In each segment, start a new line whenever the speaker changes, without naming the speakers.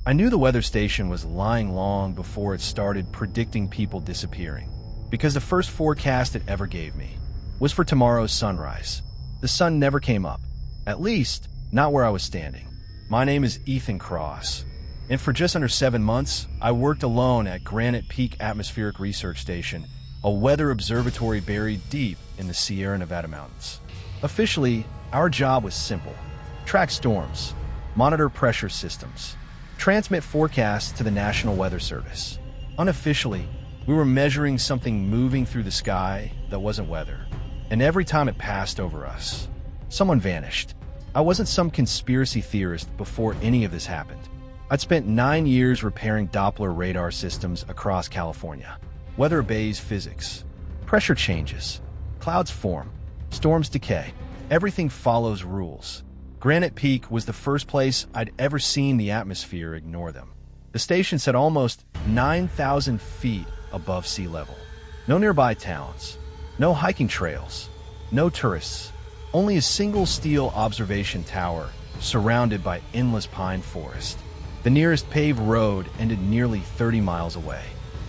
I knew the weather station was lying long before it started predicting people disappearing, because the first forecast it ever gave me was for tomorrow's sunrise. The sun never came up, at least not where I was standing. My name is Ethan Cross, and for just under 7 months, I worked alone at Granite Peak Atmospheric Research Station, a weather observatory buried deep in the Sierra Nevada mountains. Officially, our job was simple: track storms, monitor pressure systems, transmit forecasts to the National Weather Service. Unofficially, we were measuring something moving through the sky that wasn't weather, and every time it passed over us, someone vanished. I wasn't some conspiracy theorist before any of this happened. I'd spent 9 years repairing Doppler radar systems across California. Weather obeys physics. Pressure changes. Clouds form. Storms decay. Everything follows rules. Granite Peak was the first place I'd ever seen the atmosphere ignore them. The station sat almost 9,000 feet above sea level. No nearby towns. No hiking trails. No tourists. Only a single steel observation tower surrounded by endless pine forest. The nearest paved road ended nearly 30 miles away.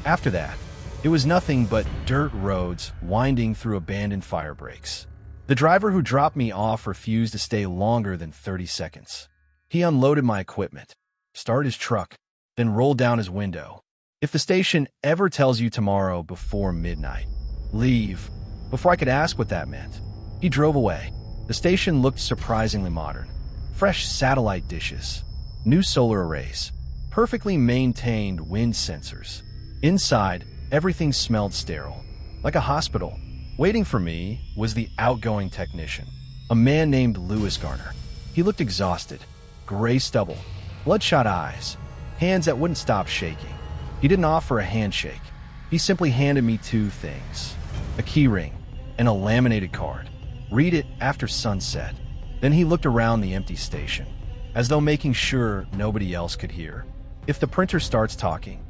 After that, it was nothing but dirt roads winding through abandoned fire breaks. The driver who dropped me off refused to stay longer than 30 seconds. He unloaded my equipment, started his truck, then rolled down his window. If the station ever tells you tomorrow before midnight, leave. Before I could ask what that meant, he drove away. The station looked surprisingly modern. Fresh satellite dishes, new solar arrays, perfectly maintained wind sensors. Inside, everything smelled sterile, like a hospital. Waiting for me was the outgoing technician, a man named Lewis Garner. He looked exhausted, gray stubble, bloodshot eyes, hands that wouldn't stop shaking. He didn't offer a handshake. He simply handed me 2 things: a key ring and a laminated card. Read it after sunset. Then he looked around the empty station, as though making sure nobody else could hear. If the printer starts talking,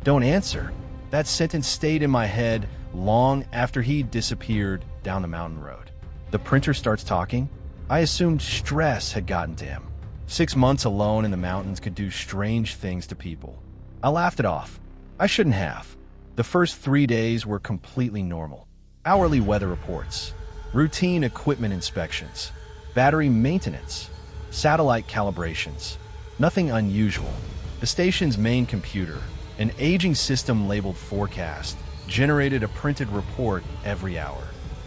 don't answer. That sentence stayed in my head long after he disappeared down the mountain road. The printer starts talking? I assumed stress had gotten to him. 6 months alone in the mountains could do strange things to people. I laughed it off. I shouldn't have. The first 3 days were completely normal. Hourly weather reports, routine equipment inspections, battery maintenance, satellite calibrations. Nothing unusual. The station's main computer, an aging system labeled forecast, generated a printed report every hour.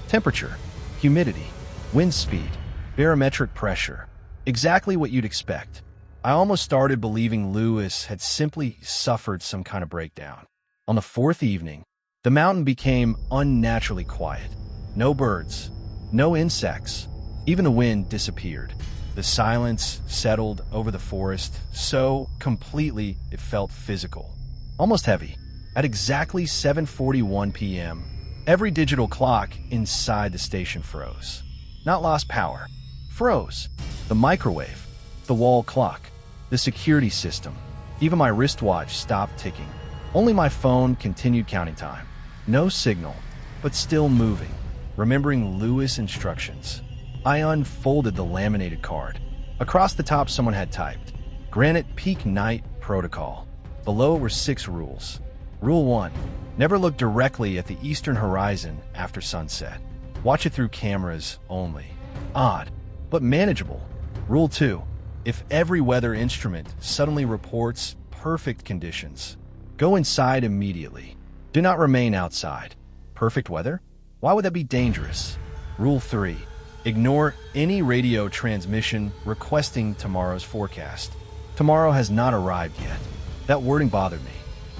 Temperature, humidity, wind speed, barometric pressure. Exactly what you'd expect. I almost started believing Lewis had simply suffered some kind of breakdown. On the 4th evening, the mountain became unnaturally quiet. No birds, no insects. Even the wind disappeared. The silence settled over the forest so completely it felt physical, almost heavy. At exactly 7:41 p.m., every digital clock inside the station froze. Not lost power. Froze. The microwave, the wall clock, the security system. Even my wristwatch stopped ticking. Only my phone continued counting time. No signal, but still moving. Remembering Lewis' instructions, I unfolded the laminated card. Across the top, someone had typed, "Granite Peak Night Protocol." Below were 6 rules. Rule 1, never look directly at the eastern horizon after sunset. Watch it through cameras only. Odd, but manageable. Rule 2, if every weather instrument suddenly reports perfect conditions, go inside immediately. Do not remain outside. Perfect weather? Why would that be dangerous? Rule 3, ignore any radio transmission requesting tomorrow's forecast. Tomorrow has not arrived yet. That wording bothered me,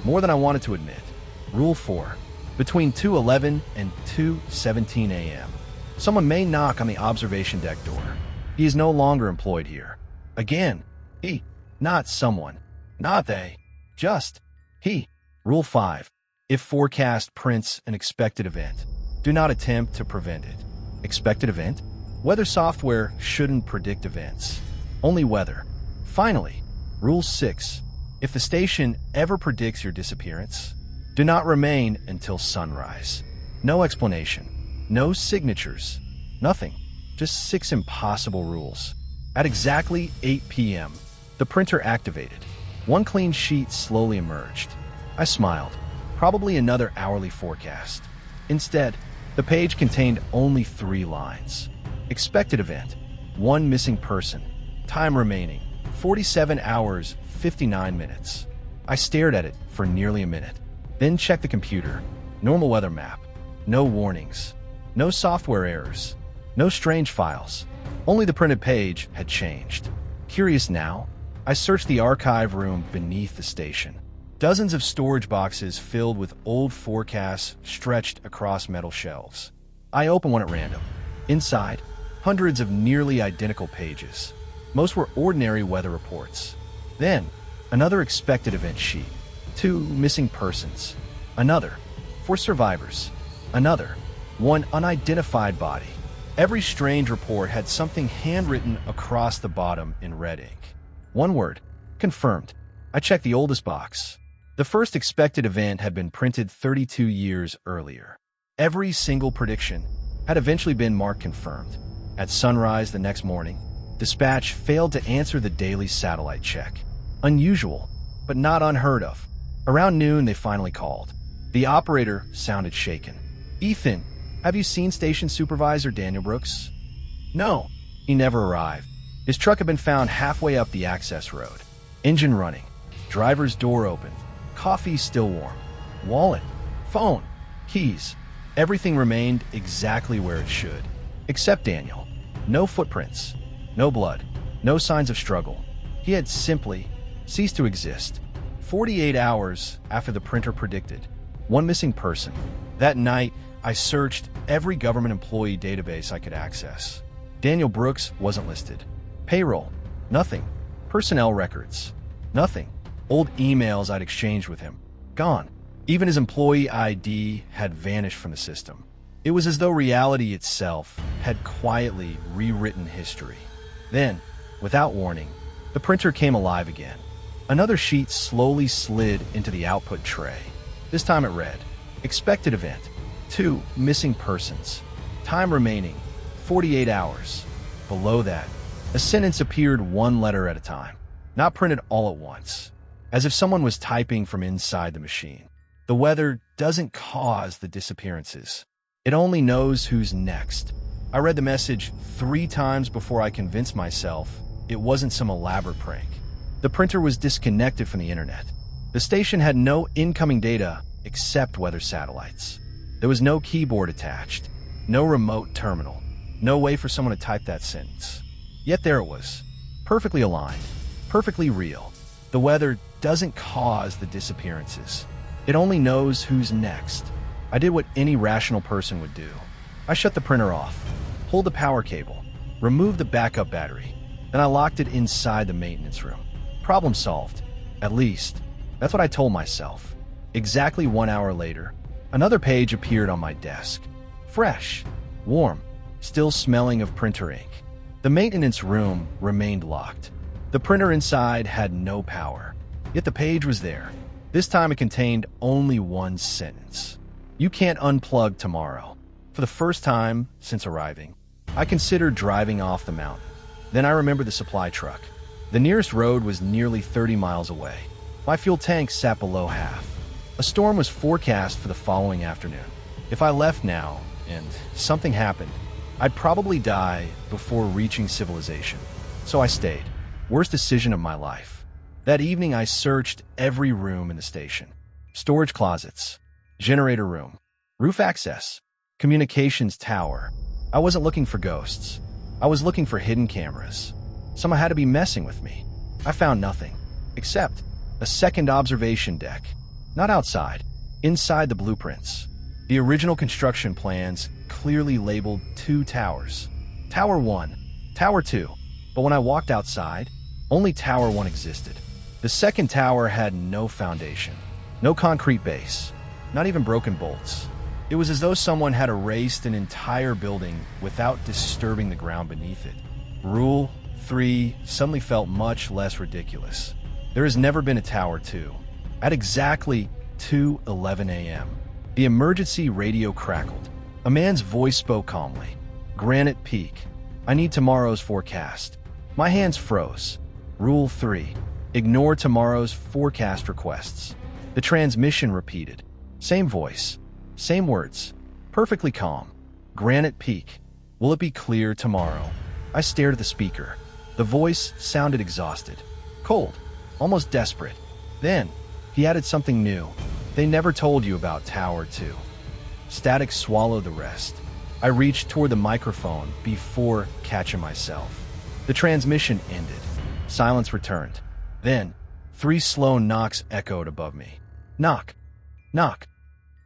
more than I wanted to admit. Rule 4, between 2:11 and 2:17 a.m., someone may knock on the observation deck door. He is no longer employed here. Again, he, not someone, not they, just he. Rule 5, if forecast prints an expected event, do not attempt to prevent it. Expected event? Weather software shouldn't predict events, only weather. Finally, Rule 6, if the station ever predicts your disappearance, do not remain until sunrise. No explanation, no signatures, nothing, just 6 impossible rules. At exactly 8 p.m., the printer activated. One clean sheet slowly emerged. I smiled. Probably another hourly forecast. Instead, the page contained only 3 lines. Expected event: 1 missing person. Time remaining: 47 hours, 59 minutes. I stared at it for nearly a minute, then checked the computer. Normal weather map. No warnings. No software errors. No strange files. Only the printed page had changed. Curious now, I searched the archive room beneath the station. Dozens of storage boxes filled with old forecasts stretched across metal shelves. I opened one at random. Inside, hundreds of nearly identical pages. Most were ordinary weather reports. Then, another expected event sheet. 2 missing persons. Another. 4 survivors. Another. 1 unidentified body. Every strange report had something handwritten across the bottom in red ink. One word: confirmed. I checked the oldest box. The first expected event had been printed 32 years earlier. Every single prediction had eventually been marked confirmed. At sunrise the next morning, dispatch failed to answer the daily satellite check. Unusual, but not unheard of. Around noon, they finally called. The operator sounded shaken. "Ethan, have you seen station supervisor Daniel Brooks?" "No, he never arrived. His truck had been found halfway up the access road. Engine running, driver's door open, coffee still warm, wallet, phone, keys. Everything remained exactly where it should. Except Daniel. No footprints, no blood, no signs of struggle. He had simply ceased to exist. 48 hours after the printer predicted. 1 missing person. That night, I searched every government employee database I could access. Daniel Brooks wasn't listed. Payroll, nothing. Personnel records, nothing. Old emails I'd exchanged with him, gone. Even his employee ID had vanished from the system. It was as though reality itself had quietly rewritten history. Then, without warning, the printer came alive again. Another sheet slowly slid into the output tray. This time it read, expected event: 2 missing persons. Time remaining: 48 hours. Below that, a sentence appeared 1 letter at a time, not printed all at once, as if someone was typing from inside the machine. The weather doesn't cause the disappearances. It only knows who's next. I read the message 3 times before I convinced myself it wasn't some elaborate prank. The printer was disconnected from the internet. The station had no incoming data except weather satellites. There was no keyboard attached, no remote terminal, no way for someone to type that sentence. Yet there it was, perfectly aligned, perfectly real. The weather doesn't cause the disappearances. It only knows who's next. I did what any rational person would do. I shut the printer off, pulled the power cable, removed the backup battery, then I locked it inside the maintenance room. Problem solved. At least, that's what I told myself. Exactly 1 hour later, another page appeared on my desk. Fresh, warm, still smelling of printer ink. The maintenance room remained locked. The printer inside had no power, yet the page was there. This time it contained only 1 sentence. "You can't unplug tomorrow." For the first time since arriving, I considered driving off the mountain. Then I remembered the supply truck. The nearest road was nearly 30 miles away. My fuel tank sat below half. A storm was forecast for the following afternoon. If I left now, and something happened, I'd probably die before reaching civilization. So I stayed. Worst decision of my life. That evening I searched every room in the station. Storage closets, generator room, roof access, communications tower. I wasn't looking for ghosts. I was looking for hidden cameras. Someone had to be messing with me. I found nothing, except a second observation deck. Not outside, inside the blueprints. The original construction plans clearly labeled 2 towers. Tower 1, Tower 2. But when I walked outside, only Tower 1 existed. The second tower had no foundation, no concrete base, not even broken bolts. It was as though someone had erased an entire building without disturbing the ground beneath it. Rule 3 suddenly felt much less ridiculous. There has never been a Tower 2. At exactly 2:11 a.m., the emergency radio crackled. A man's voice spoke calmly. "Granite Peak. I need tomorrow's forecast." My hands froze. Rule 3. Ignore tomorrow's forecast requests. The transmission repeated. Same voice. Same words. Perfectly calm. Granite Peak. Will it be clear tomorrow? I stared at the speaker. The voice sounded exhausted. Cold. Almost desperate. Then, he added something new. They never told you about Tower 2. Static swallowed the rest. I reached toward the microphone before catching myself. The transmission ended. Silence returned. Then, 3 slow knocks echoed above me. Knock. Knock.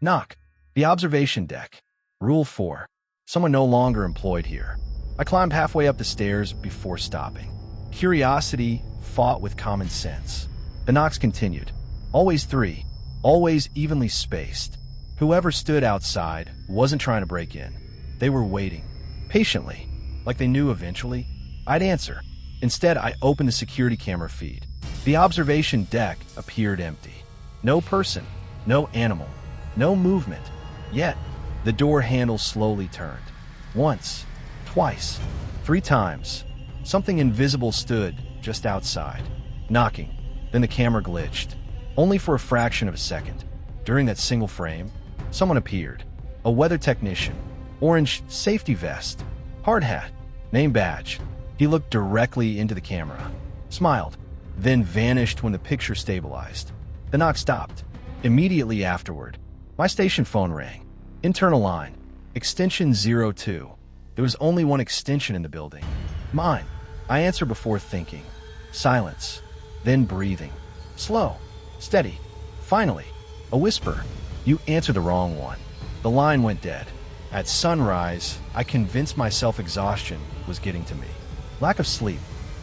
Knock. The observation deck. Rule 4. Someone no longer employed here. I climbed halfway up the stairs before stopping. Curiosity fought with common sense. The knocks continued. Always 3. Always evenly spaced. Whoever stood outside wasn't trying to break in. They were waiting. Patiently. Like they knew eventually I'd answer. Instead, I opened the security camera feed. The observation deck appeared empty. No person. No animal. No movement. Yet, the door handle slowly turned. Once. Twice. 3 times. Something invisible stood just outside. Knocking. Then the camera glitched. Only for a fraction of a second. During that single frame, someone appeared. A weather technician. Orange safety vest. Hard hat. Name badge. He looked directly into the camera. Smiled. Then vanished when the picture stabilized. The knock stopped. Immediately afterward, my station phone rang. Internal line. Extension 02. There was only one extension in the building. Mine. I answered before thinking. Silence. Then breathing. Slow. Steady. Finally, a whisper. You answered the wrong one. The line went dead. At sunrise, I convinced myself exhaustion was getting to me. Lack of sleep.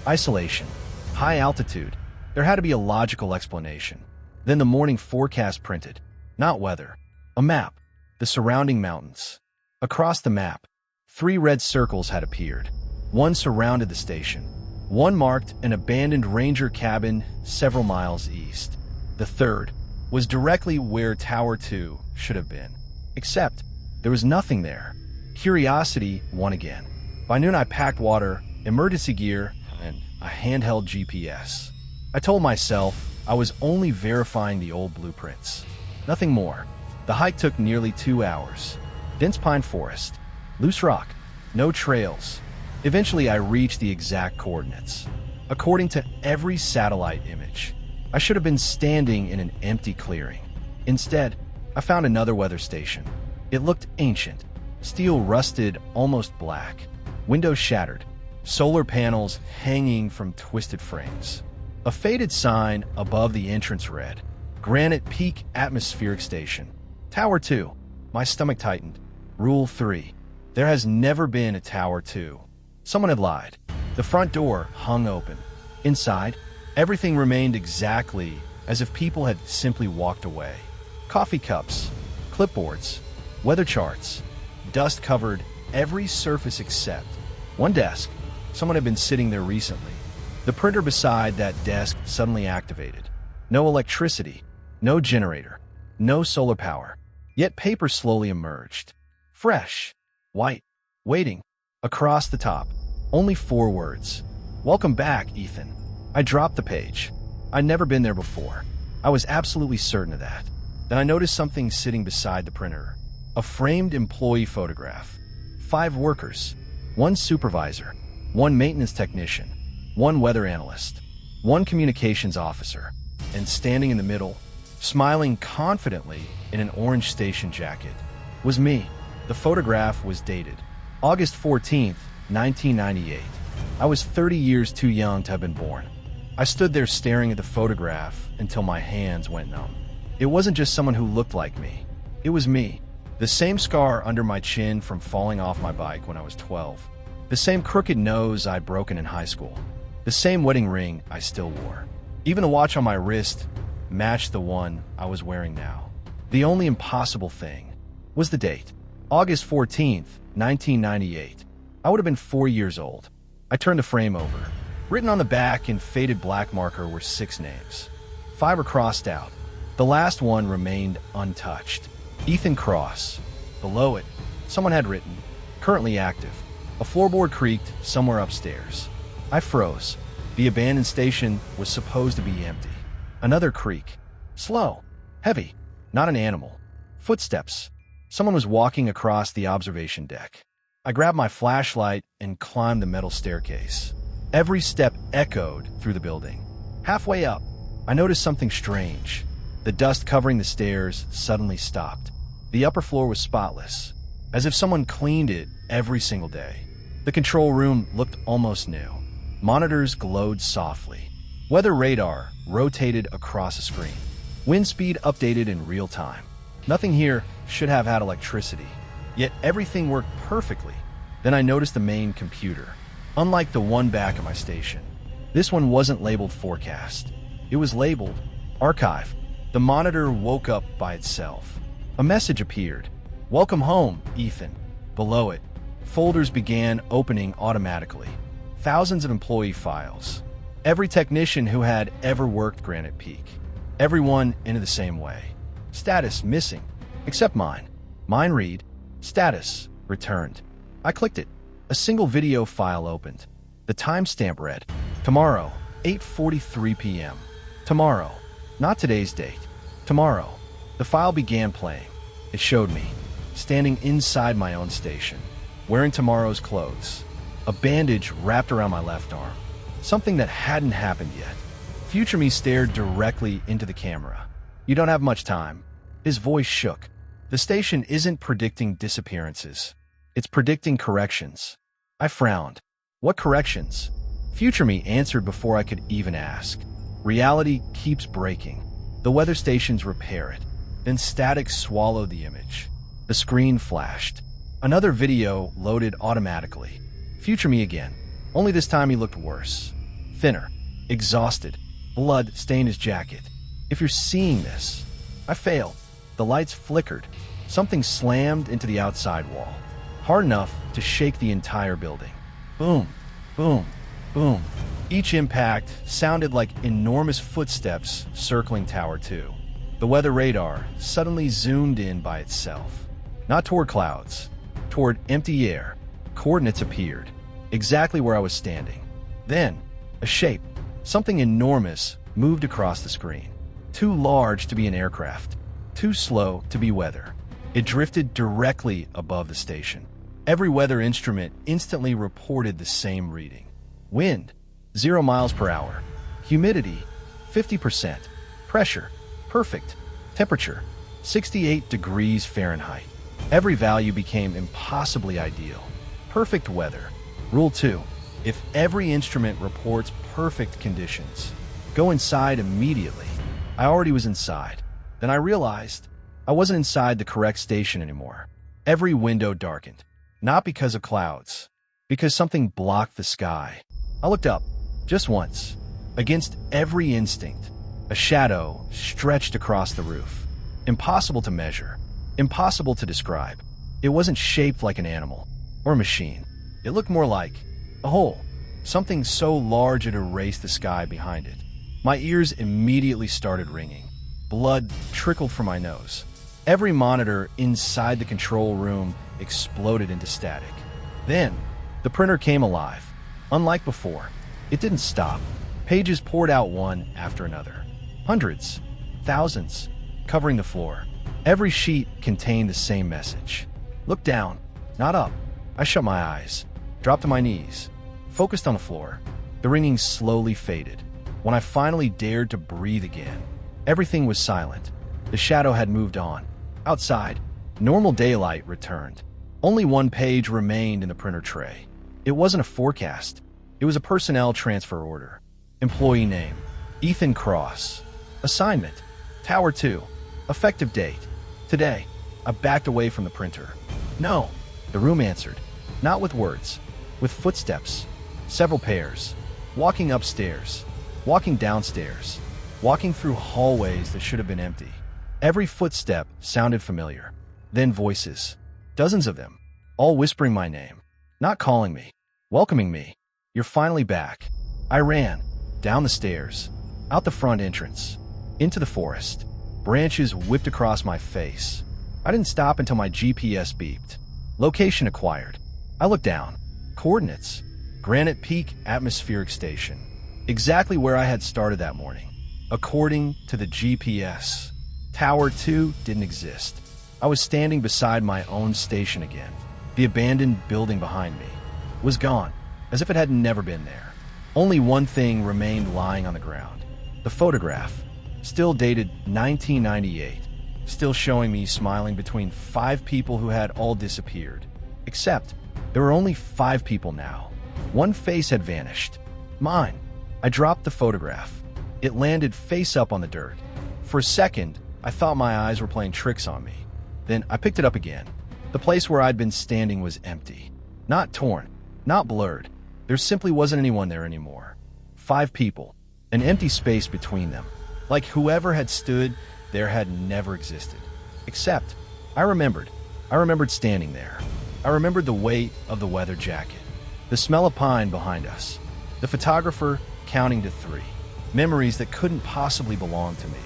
Isolation. High altitude. There had to be a logical explanation. Then the morning forecast printed. Not weather. A map. The surrounding mountains. Across the map, 3 red circles had appeared. One surrounded the station. One marked an abandoned ranger cabin several miles east. The third was directly where Tower 2 should have been. Except, there was nothing there. Curiosity won again. By noon I packed water, emergency gear, and a handheld GPS. I told myself I was only verifying the old blueprints. Nothing more. The hike took nearly 2 hours. Dense pine forest. Loose rock. No trails. Eventually I reached the exact coordinates. According to every satellite image, I should have been standing in an empty clearing. Instead, I found another weather station. It looked ancient. Steel rusted almost black. Windows shattered. Solar panels hanging from twisted frames. A faded sign above the entrance read, Granite Peak Atmospheric Station. Tower 2. My stomach tightened. Rule 3. There has never been a Tower 2. Someone had lied. The front door hung open. Inside, everything remained exactly as if people had simply walked away. Coffee cups, clipboards, weather charts. Dust covered every surface except one desk. Someone had been sitting there recently. The printer beside that desk suddenly activated. No electricity, no generator, no solar power. Yet paper slowly emerged. Fresh, white, waiting. Across the top, only 4 words. Welcome back, Ethan. I dropped the page. I'd never been there before. I was absolutely certain of that. Then I noticed something sitting beside the printer. A framed employee photograph. 5 workers. 1 supervisor. 1 maintenance technician. 1 weather analyst. 1 communications officer. And standing in the middle, smiling confidently in an orange station jacket, was me. The photograph was dated August 14th, 1998. I was 30 years too young to have been born. I stood there staring at the photograph until my hands went numb. It wasn't just someone who looked like me. It was me. The same scar under my chin from falling off my bike when I was 12. The same crooked nose I'd broken in high school. The same wedding ring I still wore. Even the watch on my wrist matched the one I was wearing now. The only impossible thing was the date. August 14th, 1998. I would have been 4 years old. I turned the frame over. Written on the back in faded black marker were 6 names. 5 were crossed out. The last one remained untouched. Ethan Cross. Below it, someone had written, currently active. A floorboard creaked somewhere upstairs. I froze. The abandoned station was supposed to be empty. Another creak. Slow. Heavy. Not an animal. Footsteps. Someone was walking across the observation deck. I grabbed my flashlight and climbed the metal staircase. Every step echoed through the building. Halfway up, I noticed something strange. The dust covering the stairs suddenly stopped. The upper floor was spotless, as if someone cleaned it every single day. The control room looked almost new. Monitors glowed softly. Weather radar rotated across a screen. Wind speed updated in real time. Nothing here should have had electricity, yet everything worked perfectly. Then I noticed the main computer. Unlike the one back at my station, this one wasn't labeled forecast. It was labeled archive. The monitor woke up by itself. A message appeared. Welcome home, Ethan. Below it, folders began opening automatically. Thousands of employee files. Every technician who had ever worked Granite Peak. Everyone into the same way. Status missing, except mine. Mine read, status returned. I clicked it. A single video file opened. The timestamp read, tomorrow, 8:43 p.m. Tomorrow, not today's date. Tomorrow. The file began playing. It showed me, standing inside my own station, wearing tomorrow's clothes. A bandage wrapped around my left arm. Something that hadn't happened yet. Future me stared directly into the camera. You don't have much time. His voice shook. The station isn't predicting disappearances. It's predicting corrections. I frowned. What corrections? Future me answered before I could even ask. Reality keeps breaking. The weather stations repair it. Then static swallowed the image. The screen flashed. Another video loaded automatically. Future me again. Only this time he looked worse. Thinner. Exhausted. Blood stained his jacket. If you're seeing this, I failed. The lights flickered. Something slammed into the outside wall. Hard enough to shake the entire building. Boom, boom, boom. Each impact sounded like enormous footsteps circling Tower 2. The weather radar suddenly zoomed in by itself. Not toward clouds, toward empty air. Coordinates appeared, exactly where I was standing. Then, a shape, something enormous, moved across the screen. Too large to be an aircraft, too slow to be weather. It drifted directly above the station. Every weather instrument instantly reported the same reading. Wind, 0 miles per hour. Humidity, 50%. Pressure, perfect. Temperature, 68 degrees Fahrenheit. Every value became impossibly ideal. Perfect weather. Rule 2. If every instrument reports perfect conditions, go inside immediately. I already was inside. Then I realized I wasn't inside the correct station anymore. Every window darkened. Not because of clouds, because something blocked the sky. I looked up, just once. Against every instinct, a shadow stretched across the roof. Impossible to measure, impossible to describe. It wasn't shaped like an animal or a machine. It looked more like a hole, something so large it erased the sky behind it. My ears immediately started ringing. Blood trickled from my nose. Every monitor inside the control room exploded into static. Then, the printer came alive. Unlike before, it didn't stop. Pages poured out one after another. Hundreds, thousands, covering the floor. Every sheet contained the same message. Look down, not up. I shut my eyes, dropped to my knees, focused on the floor. The ringing slowly faded. When I finally dared to breathe again, everything was silent. The shadow had moved on. Outside, normal daylight returned. Only one page remained in the printer tray. It wasn't a forecast. It was a personnel transfer order. Employee name, Ethan Cross. Assignment, Tower 2. Effective date, today. I backed away from the printer. No, the room answered. Not with words, with footsteps. Several pairs. Walking upstairs, walking downstairs, walking through hallways that should have been empty. Every footstep sounded familiar. Then voices. Dozens of them, all whispering my name. Not calling me, welcoming me. You're finally back. I ran, down the stairs, out the front entrance, into the forest. Branches whipped across my face. I didn't stop until my GPS beeped. Location acquired. I looked down. Coordinates. Granite Peak Atmospheric Station. exactly where I had started that morning. According to the GPS, Tower 2 didn't exist. I was standing beside my own station again. The abandoned building behind me was gone, as if it had never been there. Only one thing remained lying on the ground. The photograph, still dated 1998, still showing me smiling between 5 people who had all disappeared. Except, there were only 5 people now. One face had vanished. Mine. I dropped the photograph. It landed face up on the dirt. For a second, I thought my eyes were playing tricks on me. Then I picked it up again. The place where I'd been standing was empty. Not torn, not blurred. There simply wasn't anyone there anymore. 5 people, an empty space between them. Like whoever had stood there had never existed. Except, I remembered standing there. I remembered the weight of the weather jacket, the smell of pine behind us, the photographer counting to 3. Memories that couldn't possibly belong to me.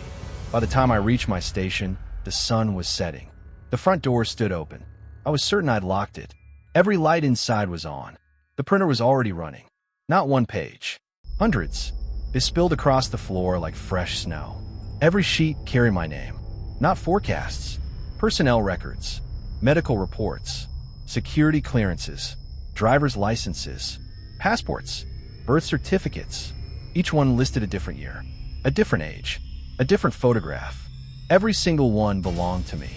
By the time I reached my station, the sun was setting. The front door stood open. I was certain I'd locked it. Every light inside was on. The printer was already running. Not one page. Hundreds. They spilled across the floor like fresh snow. Every sheet carried my name. Not forecasts. Personnel records. Medical reports. Security clearances. Driver's licenses. Passports. Birth certificates. Each one listed a different year. A different age. A different photograph. Every single one belonged to me.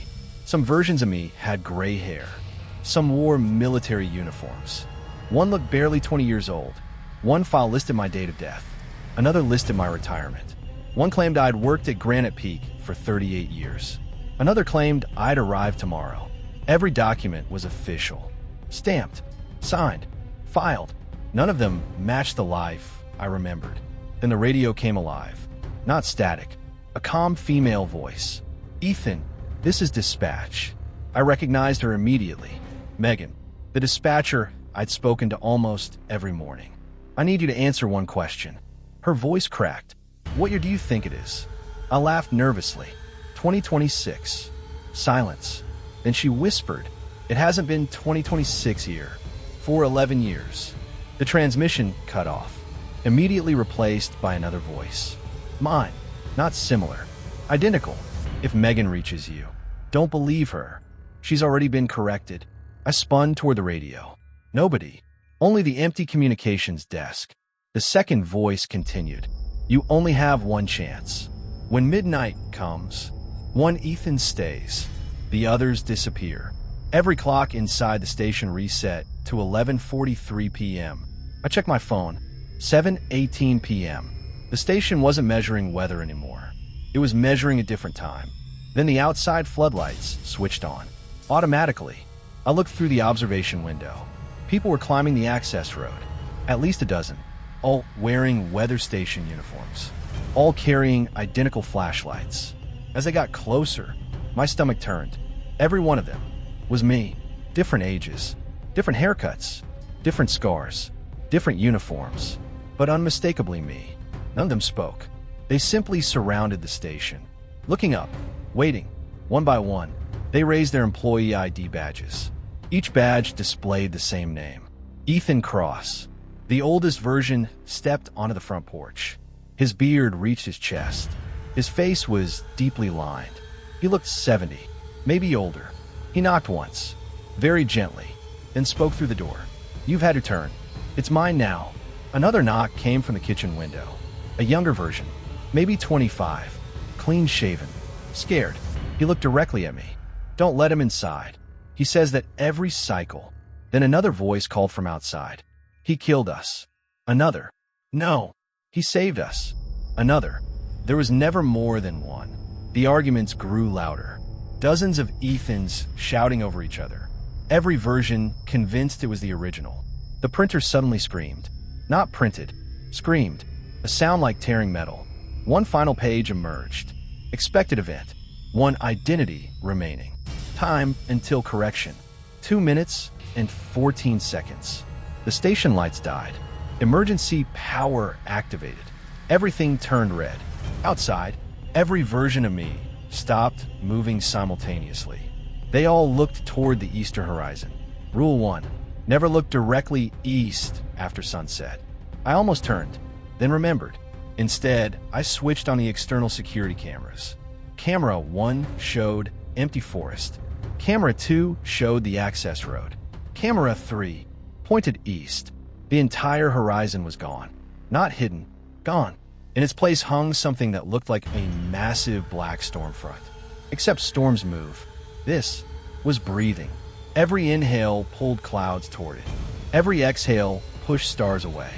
Some versions of me had gray hair. Some wore military uniforms. One looked barely 20 years old. One file listed my date of death. Another listed my retirement. One claimed I'd worked at Granite Peak for 38 years. Another claimed I'd arrive tomorrow. Every document was official. Stamped. Signed. Filed. None of them matched the life I remembered. Then the radio came alive. Not static. A calm female voice. "Ethan, this is dispatch." I recognized her immediately. Megan, the dispatcher I'd spoken to almost every morning. "I need you to answer one question." Her voice cracked. "What year do you think it is?" I laughed nervously. 2026. Silence. Then she whispered, "It hasn't been 2026 here. For 11 years. The transmission cut off. Immediately replaced by another voice. Mine. Not similar. Identical. "If Megan reaches you, don't believe her. She's already been corrected." I spun toward the radio. Nobody. Only the empty communications desk. The second voice continued. "You only have one chance. When midnight comes, one Ethan stays. The others disappear." Every clock inside the station reset to 11:43 p.m. I checked my phone. 7:18 p.m. The station wasn't measuring weather anymore. It was measuring a different time. Then the outside floodlights switched on. Automatically, I looked through the observation window. People were climbing the access road. At least a dozen. All wearing weather station uniforms. All carrying identical flashlights. As I got closer, my stomach turned. Every one of them was me. Different ages. Different haircuts. Different scars. Different uniforms. But unmistakably me. None of them spoke. They simply surrounded the station. Looking up. Waiting. One by one. They raised their employee ID badges. Each badge displayed the same name. Ethan Cross. The oldest version stepped onto the front porch. His beard reached his chest. His face was deeply lined. He looked 70, maybe older. He knocked once, very gently, then spoke through the door. "You've had your turn. It's mine now." Another knock came from the kitchen window. A younger version, maybe 25, clean-shaven, scared. He looked directly at me. "Don't let him inside. He says that every cycle." Then another voice called from outside. "He killed us." Another. "No, he saved us." Another. There was never more than one. The arguments grew louder. Dozens of Ethans shouting over each other. Every version convinced it was the original. The printer suddenly screamed. Not printed. Screamed. A sound like tearing metal. One final page emerged. Expected event. One identity remaining. Time until correction. 2 minutes and 14 seconds. The station lights died. Emergency power activated. Everything turned red. Outside, every version of me stopped moving simultaneously. They all looked toward the eastern horizon. Rule 1. Never look directly east after sunset. I almost turned. then remembered. Instead, I switched on the external security cameras. Camera 1 showed empty forest. Camera 2 showed the access road. Camera 3 pointed east. The entire horizon was gone. Not hidden, gone. In its place hung something that looked like a massive black storm front. Except storms move. This was breathing. Every inhale pulled clouds toward it. Every exhale pushed stars away.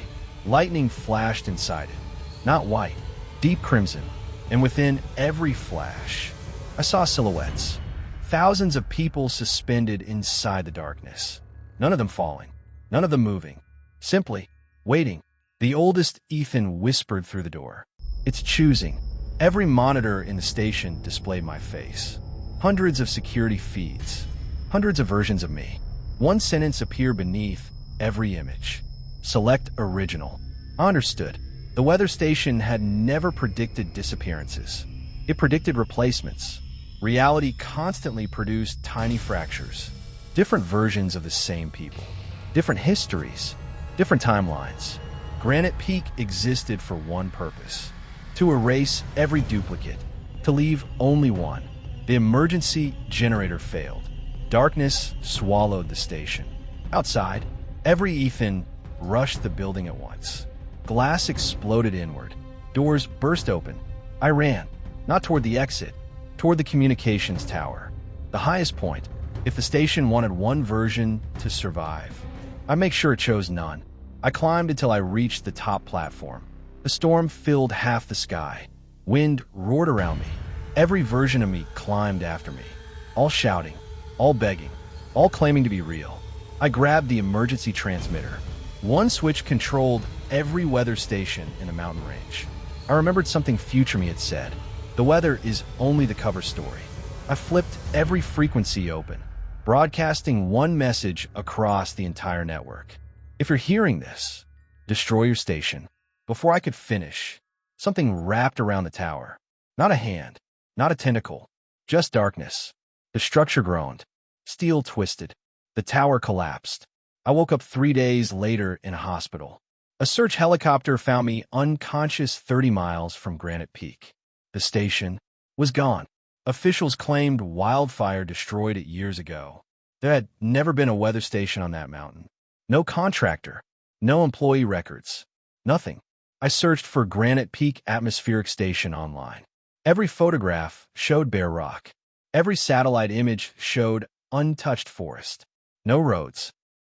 Lightning flashed inside it. Not white, deep crimson. And within every flash, I saw silhouettes. Thousands of people suspended inside the darkness. None of them falling. None of them moving. Simply waiting. The oldest Ethan whispered through the door. It's choosing. Every monitor in the station displayed my face. Hundreds of security feeds. Hundreds of versions of me. One sentence appeared beneath every image. Select original. I understood. The weather station had never predicted disappearances. It predicted replacements. Reality constantly produced tiny fractures. Different versions of the same people. Different histories. Different timelines. Granite Peak existed for one purpose: to erase every duplicate, to leave only one. The emergency generator failed. Darkness swallowed the station. Outside, every Ethan rushed the building at once. Glass exploded inward. Doors burst open. I ran, not toward the exit, toward the communications tower. The highest point, if the station wanted one version to survive. I'd make sure it chose none. I climbed until I reached the top platform. The storm filled half the sky. Wind roared around me. Every version of me climbed after me. All shouting, all begging, all claiming to be real. I grabbed the emergency transmitter. One switch controlled every weather station in the mountain range. I remembered something future me had said. The weather is only the cover story. I flipped every frequency open, broadcasting one message across the entire network. If you're hearing this, destroy your station. Before I could finish, something wrapped around the tower. Not a hand, not a tentacle, just darkness. The structure groaned. Steel twisted. The tower collapsed. I woke up 3 days later in a hospital. A search helicopter found me unconscious 30 miles from Granite Peak. The station was gone. Officials claimed wildfire destroyed it years ago. There had never been a weather station on that mountain. No contractor, no employee records, nothing. I searched for Granite Peak Atmospheric Station online. Every photograph showed bare rock. Every satellite image showed untouched forest. No roads,